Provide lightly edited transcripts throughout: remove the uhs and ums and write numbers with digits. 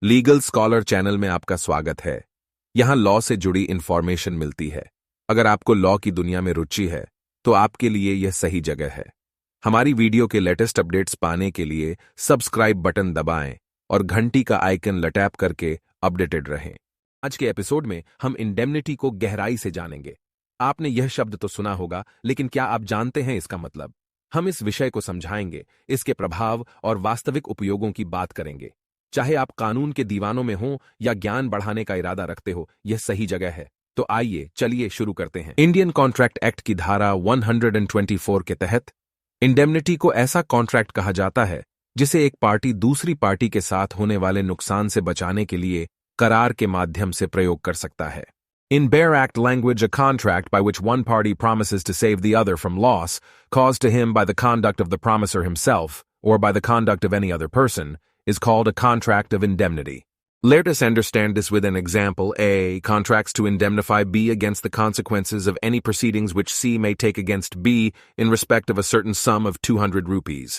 Legal scholar channel में आपका स्वागत है। यहाँ लॉ से जुड़ी इंफॉर्मेशन मिलती है। अगर आपको लॉ की दुनिया में रुचि है तो आपके लिए यह सही जगह है। हमारी वीडियो के लेटेस्ट अपडेट्स पाने के लिए सब्सक्राइब बटन दबाएं और घंटी का आइकन लटैप करके अपडेटेड रहें। आज के एपिसोड में हम इंडेमनिटी को गहराई से जानेंगे। आपने यह शब्द तो सुना होगा, लेकिन क्या आप जानते हैं इसका मतलब? हम इस विषय को समझाएंगे, इसके प्रभाव और वास्तविक उपयोगों की बात करेंगे। चाहे आप कानून के दीवानों में हो या ज्ञान बढ़ाने का इरादा रखते हो, यह सही जगह है। तो आइए चलिए शुरू करते हैं। इंडियन कॉन्ट्रैक्ट एक्ट की धारा 124 के तहत इंडेमनिटी को ऐसा कॉन्ट्रैक्ट कहा जाता है जिसे एक पार्टी दूसरी पार्टी के साथ होने वाले नुकसान से बचाने के लिए करार के माध्यम से प्रयोग कर सकता है। In Bare Act language, a contract by which one party promises to save the other from loss caused to him by the conduct of the promiser himself or by the conduct of any other person is called a contract of indemnity. Let us understand this with an example. A. Contracts to indemnify B against the consequences of any proceedings which C may take against B in respect of a certain sum of 200 rupees.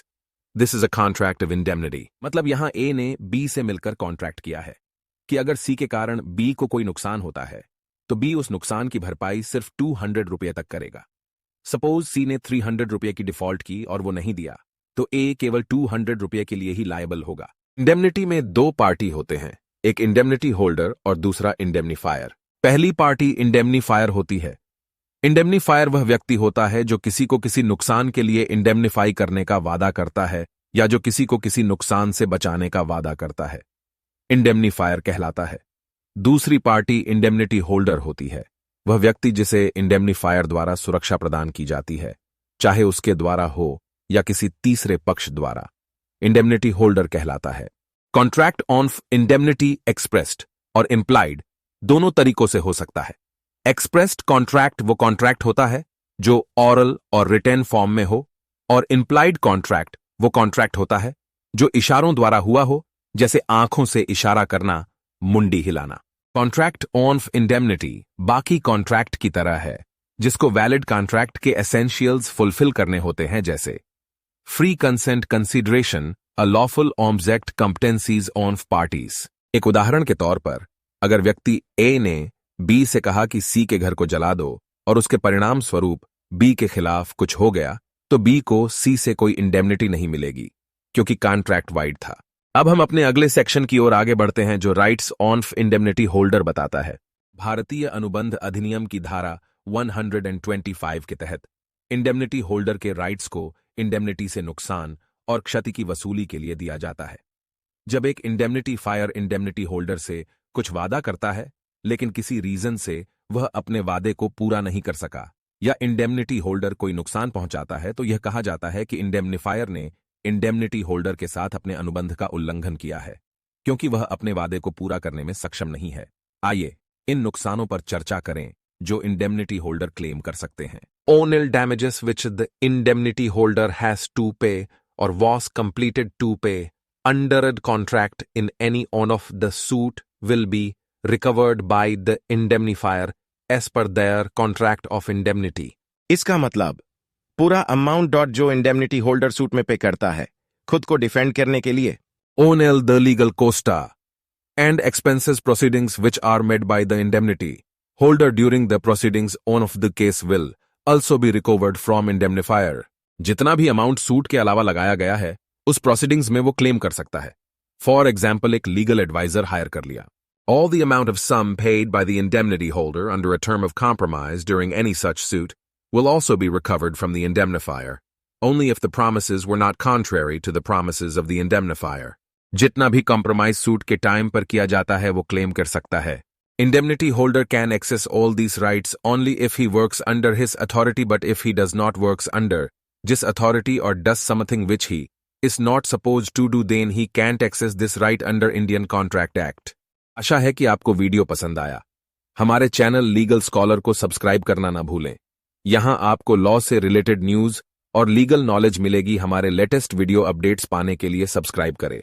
This is a contract of indemnity. मतलब यहाँ A ने B से मिलकर contract किया है कि अगर C के कारण B को कोई नुकसान होता है तो B उस नुकसान की भरपाई सिर्फ 200 रुपये तक करेगा। सपोज C ने 300 रुपये की डिफॉल्ट की और वो नहीं दिया, तो A केवल 200 रुपये के लिए ही लायबल होगा। इंडेमनिटी में दो पार्टी होते हैं, एक इंडेमनिटी होल्डर और दूसरा इंडेमनीफायर। पहली पार्टी इंडेमनीफायर होती है। इंडेमनीफायर वह व्यक्ति होता है जो किसी को किसी नुकसान के लिए इंडेमनीफाई करने का वादा करता है या जो किसी को किसी नुकसान से बचाने का वादा करता है, इंडेमनीफायर कहलाता है। दूसरी पार्टी इंडेमनिटी होल्डर होती है। वह व्यक्ति जिसे इंडेमनीफायर द्वारा सुरक्षा प्रदान की जाती है, चाहे उसके द्वारा हो या किसी तीसरे पक्ष द्वारा, इंडेमनिटी होल्डर कहलाता है। कॉन्ट्रैक्ट ऑफ इंडेमनिटी एक्सप्रेस्ड और इम्प्लाइड दोनों तरीकों से हो सकता है। एक्सप्रेस्ड कॉन्ट्रैक्ट वो कॉन्ट्रैक्ट होता है जो ऑरल और रिटन फॉर्म में हो, और इम्प्लाइड कॉन्ट्रैक्ट वो कॉन्ट्रैक्ट होता है जो इशारों द्वारा हुआ हो, जैसे आंखों से इशारा करना, मुंडी हिलाना। कॉन्ट्रैक्ट ऑफ इंडेमनिटी बाकी कॉन्ट्रैक्ट की तरह है जिसको वैलिड कॉन्ट्रैक्ट के एसेंशियल्स फुलफिल करने होते हैं, जैसे free consent consideration, a lawful object competencies of parties. एक उदाहरण के तौर पर, अगर व्यक्ति ए ने बी से कहा कि सी के घर को जला दो और उसके परिणाम स्वरूप बी के खिलाफ कुछ हो गया, तो बी को सी से कोई इंडेमनिटी नहीं मिलेगी क्योंकि कॉन्ट्रैक्ट वाइड था। अब हम अपने अगले सेक्शन की ओर आगे बढ़ते हैं जो राइट्स ऑफ इंडेमनिटी होल्डर बताता है। भारतीय अनुबंध अधिनियम की धारा 125 के तहत इंडेमनिटी होल्डर के राइट्स को इंडेमनिटी से नुकसान और क्षति की वसूली के लिए दिया जाता है। जब एक इंडेमनिटी फायर इंडेमनिटी होल्डर से कुछ वादा करता है लेकिन किसी रीजन से वह अपने वादे को पूरा नहीं कर सका या इंडेमनिटी होल्डर कोई नुकसान पहुंचाता है, तो यह कहा जाता है कि इंडेमनीफायर ने इंडेमनिटी होल्डर के साथ अपने अनुबंध का उल्लंघन किया है क्योंकि वह अपने वादे को पूरा करने में सक्षम नहीं है। आइए इन नुकसानों पर चर्चा करें जो इंडेमनिटी होल्डर क्लेम कर सकते हैं। All damages which the indemnity holder has to pay or was completed to pay under a contract in any one of the suit will be recovered by the indemnifier as per their contract of indemnity. इसका मतलब पूरा amount डॉट जो indemnity holder suit में pay करता है खुद को डिफेंड करने के लिए, all the legal costs and expenses proceedings which are made by the indemnity holder during the proceedings one of the case will also be recovered from indemnifier। जितना भी अमाउंट सूट के अलावा लगाया गया है उस प्रोसीडिंग्स में वो क्लेम कर सकता है। फॉर एग्जाम्पल, एक लीगल एडवाइजर हायर कर लिया। All the amount of sum paid by the indemnity holder under a term of compromise during any such suit will also be recovered from the indemnifier, only if the promises were not contrary to the promises of the indemnifier। जितना भी compromise suit के time पर किया जाता है वो claim कर सकता है। Indemnity holder can access all these rights only if he works under his authority, but if he does not works under this authority or does something which he is not supposed to do, then he can't access this right under Indian Contract Act। आशा है कि आपको video पसंद आया। हमारे channel legal scholar को subscribe करना ना भूलें। यहां आपको लॉ से रिलेटेड न्यूज और लीगल नॉलेज मिलेगी। हमारे लेटेस्ट वीडियो अपडेट्स पाने के लिए सब्सक्राइब करें।